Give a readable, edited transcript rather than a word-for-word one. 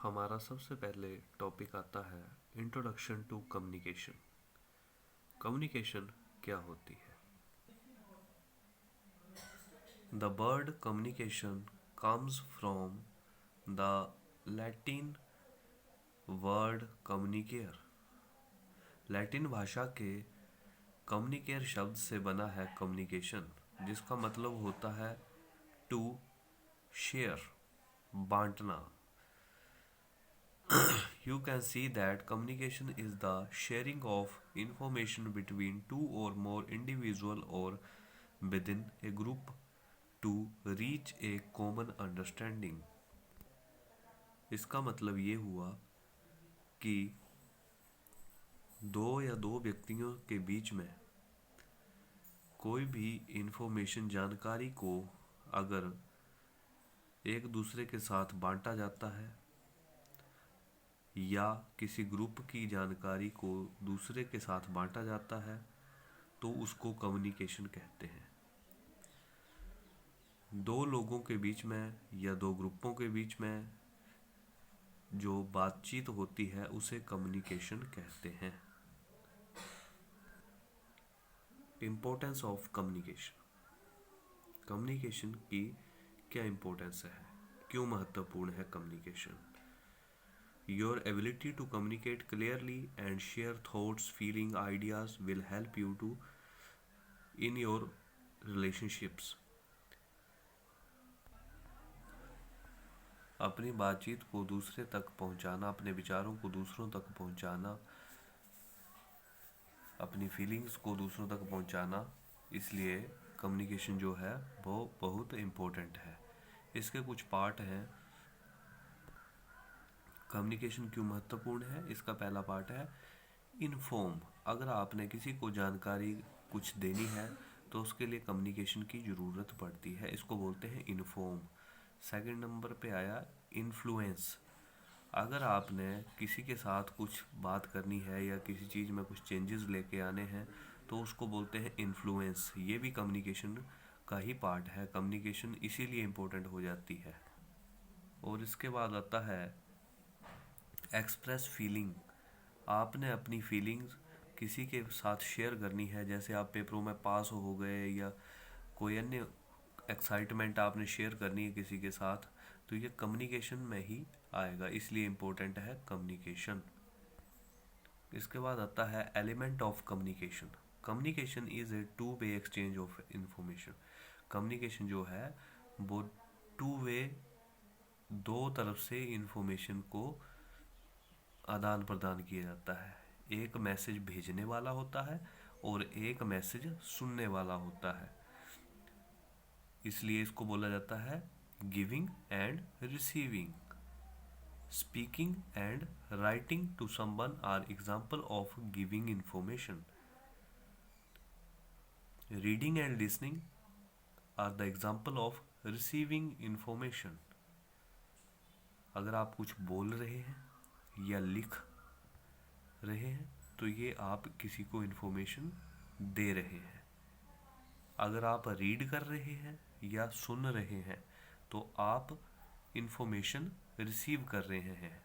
हमारा सबसे पहले टॉपिक आता है इंट्रोडक्शन टू कम्युनिकेशन। कम्युनिकेशन क्या होती है? The word communication comes from the Latin word communicare. Latin भाषा के कम्युनिकेयर शब्द से बना है कम्युनिकेशन, जिसका मतलब होता है टू शेयर, बांटना। You can see that communication is the sharing of information between two or more individual or within a group to reach a common understanding। इसका मतलब ये हुआ कि दो या दो व्यक्तियों के बीच में कोई भी इंफॉर्मेशन, जानकारी को अगर एक दूसरे के साथ बांटा जाता है या किसी ग्रुप की जानकारी को दूसरे के साथ बांटा जाता है तो उसको कम्युनिकेशन कहते हैं। दो लोगों के बीच में या दो ग्रुपों के बीच में जो बातचीत होती है उसे कम्युनिकेशन कहते हैं। Importance of communication. कम्युनिकेशन की क्या इम्पोर्टेंस है, क्यों महत्वपूर्ण है communication? Your ability to communicate clearly and share thoughts, feelings, ideas will help you to in your relationships। अपनी बातचीत को दूसरे तक पहुंचाना, अपने विचारों को दूसरों तक पहुंचाना, अपनी फीलिंग्स को दूसरों तक पहुंचाना, इसलिए कम्युनिकेशन जो है वो बहुत इम्पोर्टेंट है। इसके कुछ पार्ट हैं। कम्युनिकेशन क्यों महत्वपूर्ण है? इसका पहला पार्ट है इन्फॉर्म। अगर आपने किसी को जानकारी कुछ देनी है तो उसके लिए कम्युनिकेशन की ज़रूरत पड़ती है, इसको बोलते हैं इन्फॉर्म। सेकंड नंबर पे आया इन्फ्लुएंस। अगर आपने किसी के साथ कुछ बात करनी है या किसी चीज़ में कुछ चेंजेस लेके आने हैं तो उसको बोलते हैं इन्फ्लुएंस। ये भी कम्युनिकेशन का ही पार्ट है। कम्युनिकेशन इसीलिए इम्पोर्टेंट हो जाती है। और इसके बाद आता है एक्सप्रेस फीलिंग। आपने अपनी फीलिंग्स किसी के साथ शेयर करनी है, जैसे आप पेपरों में पास हो गए या कोई अन्य एक्साइटमेंट आपने शेयर करनी है किसी के साथ, तो ये कम्युनिकेशन में ही आएगा, इसलिए इम्पोर्टेंट है कम्युनिकेशन। इसके बाद आता है element of communication. Communication is a two way exchange of information. Communication जो है वो टू वे, दो तरफ से इंफॉर्मेशन को आदान प्रदान किया जाता है। एक मैसेज भेजने वाला होता है और एक मैसेज सुनने वाला होता है, इसलिए इसको बोला जाता है giving and receiving. Speaking and writing to someone are example of giving information. Reading and listening are the example of receiving information. अगर आप कुछ बोल रहे हैं या लिख रहे हैं तो ये आप किसी को इन्फॉर्मेशन दे रहे हैं। अगर आप रीड कर रहे हैं या सुन रहे हैं तो आप इन्फॉर्मेशन रिसीव कर रहे हैं।